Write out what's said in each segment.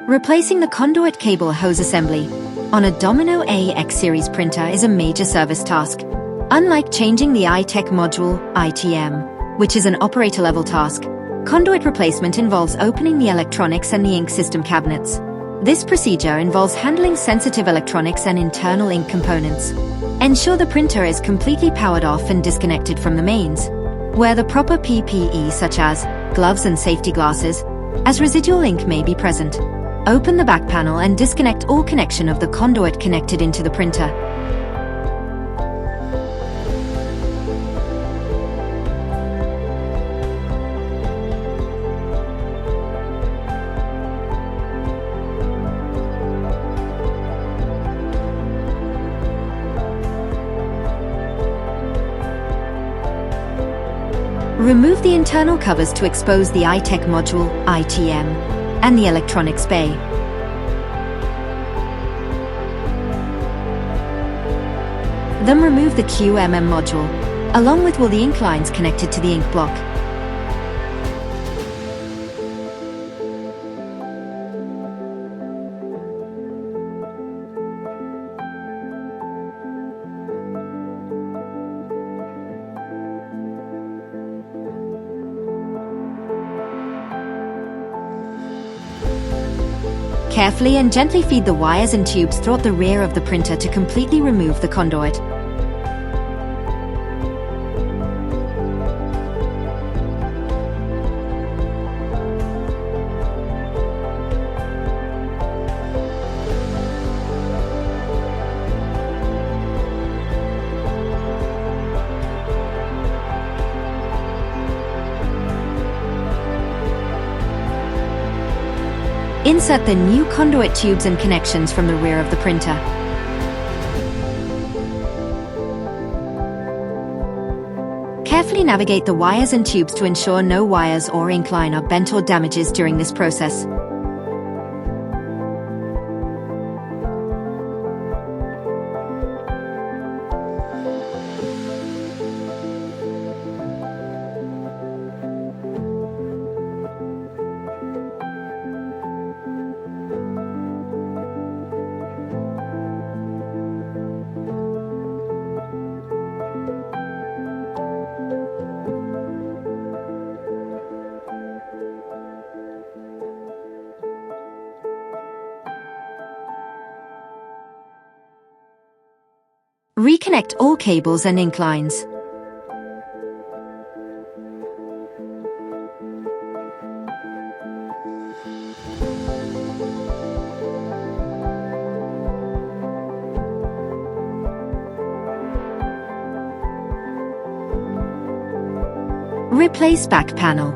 Replacing the conduit cable hose assembly on a Domino AX series printer is a major service task. Unlike changing the iTech module, ITM, which is an operator-level task, conduit replacement involves opening the electronics and the ink system cabinets. This procedure involves handling sensitive electronics and internal ink components. Ensure the printer is completely powered off and disconnected from the mains. Wear the proper PPE such as gloves and safety glasses, as residual ink may be present. Open the back panel and disconnect all connection of the conduit connected into the printer. Remove the internal covers to expose the iTech module, ITM, and the electronics bay. Then remove the QMM module, along with all the ink lines connected to the ink block. Carefully and gently feed the wires and tubes throughout the rear of the printer to completely remove the conduit. Insert the new conduit tubes and connections from the rear of the printer. Carefully navigate the wires and tubes to ensure no wires or ink line are bent or damages during this process. Reconnect all cables and ink lines. Replace back panel.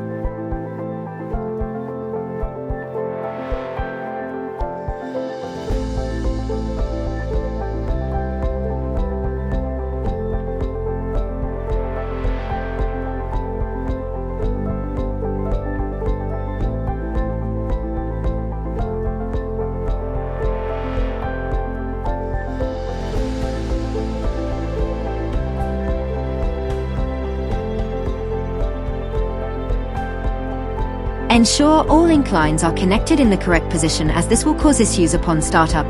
Ensure all ink lines are connected in the correct position, as this will cause issues upon startup.